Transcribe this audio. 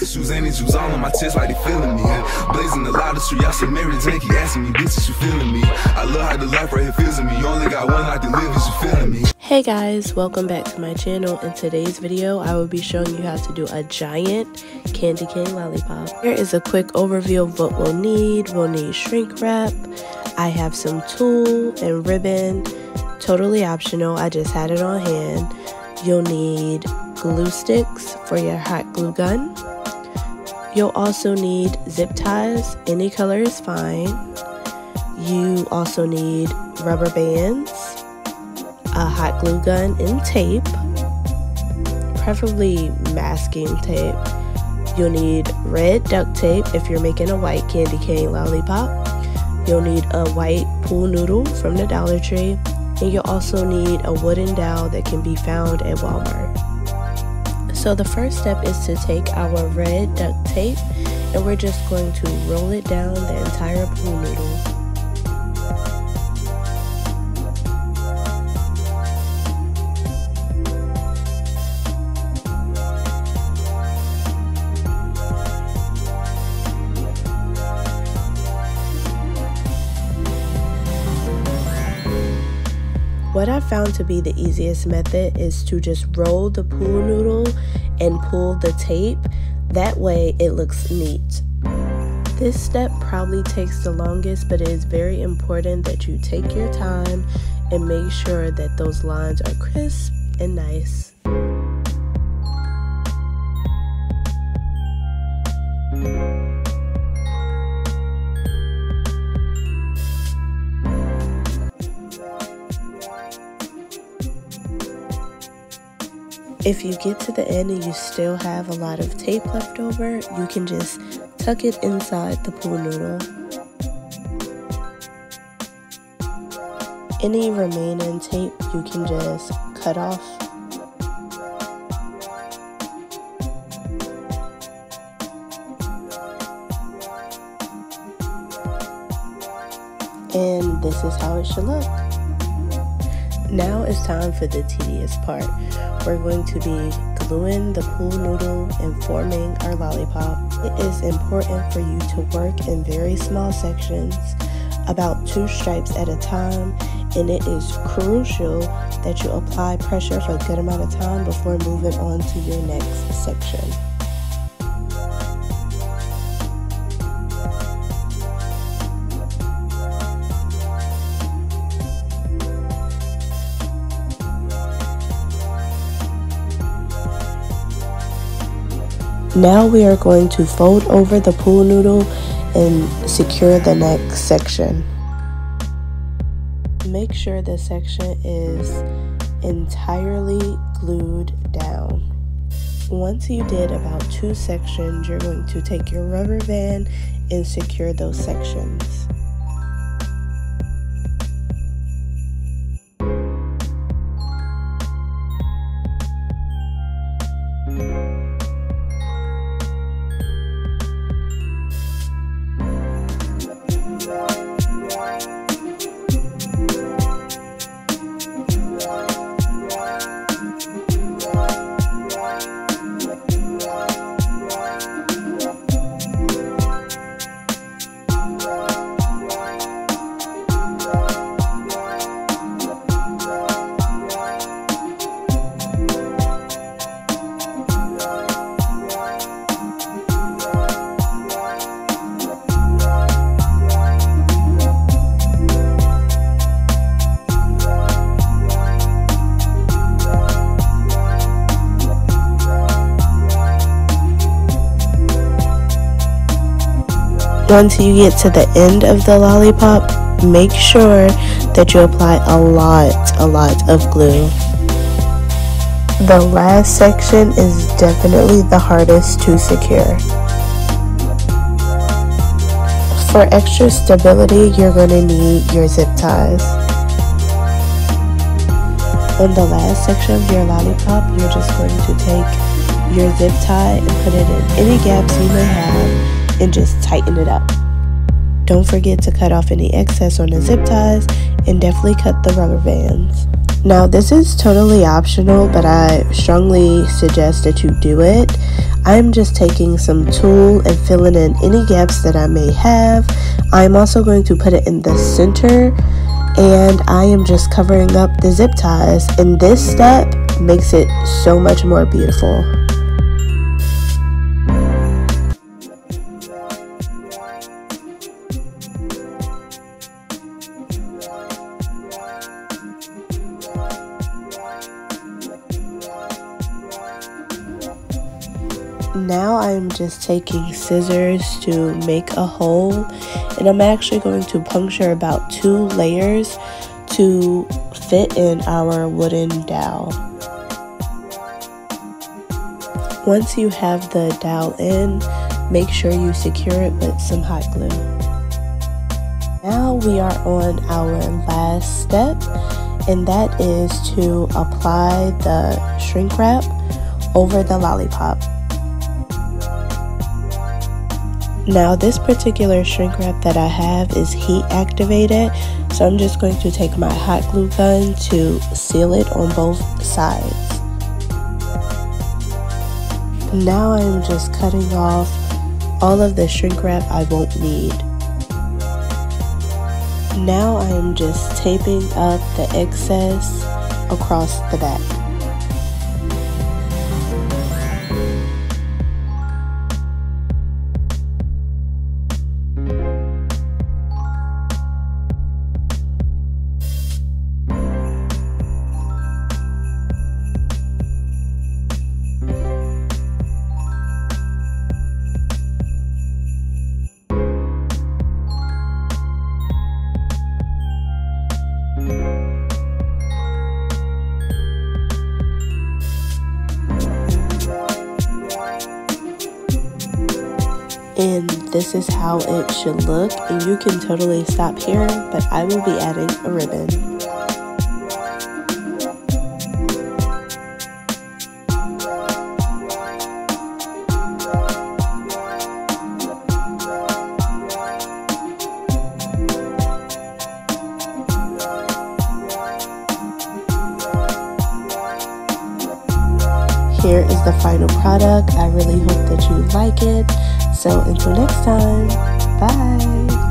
the shoes and the juice all on my chest like they feeling me. Blazing the loudest street, y'all some Mary Jane keep asking me, bitches, you feeling me? I love how the life right here feels in me. You only got one life to live, is you feeling me? Hey guys, welcome back to my channel. In today's video, I will be showing you how to do a giant candy cane lollipop. Here is a quick overview of what we'll need. We'll need shrink wrap. I have some tulle and ribbon, totally optional. I just had it on hand. You'll need glue sticks for your hot glue gun. You'll also need zip ties, any color is fine. You also need rubber bands, a hot glue gun and tape, preferably masking tape. You'll need red duct tape if you're making a white candy cane lollipop. You'll need a white pool noodle from the Dollar Tree, and you'll also need a wooden dowel that can be found at Walmart. So the first step is to take our red duct tape and we're just going to roll it down the entire pool noodle. What I found to be the easiest method is to just roll the pool noodle and pull the tape. That way it looks neat. This step probably takes the longest, but it is very important that you take your time and make sure that those lines are crisp and nice. If you get to the end and you still have a lot of tape left over, you can just tuck it inside the pool noodle. Any remaining tape you can just cut off. And this is how it should look. Now it's time for the tedious part. We're going to be gluing the pool noodle and forming our lollipop. It is important for you to work in very small sections, about 2 stripes at a time, and it is crucial that you apply pressure for a good amount of time before moving on to your next section. Now we are going to fold over the pool noodle and secure the next section. Make sure the section is entirely glued down. Once you did about 2 sections, you're going to take your rubber band and secure those sections. Once you get to the end of the lollipop, make sure that you apply a lot of glue. The last section is definitely the hardest to secure. For extra stability, you're going to need your zip ties. On the last section of your lollipop, you're just going to take your zip tie and put it in any gaps you may have and just tighten it up. Don't forget to cut off any excess on the zip ties and definitely cut the rubber bands. Now this is totally optional, but I strongly suggest that you do it. I'm just taking some tulle and filling in any gaps that I may have. I'm also going to put it in the center, and I am just covering up the zip ties, and this step makes it so much more beautiful. Now I'm just taking scissors to make a hole, and I'm actually going to puncture about 2 layers to fit in our wooden dowel. Once you have the dowel in, make sure you secure it with some hot glue. Now we are on our last step, and that is to apply the shrink wrap over the lollipop. Now this particular shrink wrap that I have is heat activated, so I'm just going to take my hot glue gun to seal it on both sides. Now I'm just cutting off all of the shrink wrap I won't need. Now I'm just taping up the excess across the back. And this is how it should look, and you can totally stop here, but I will be adding a ribbon. Here is the final product. I really hope that you like it. So until next time, bye!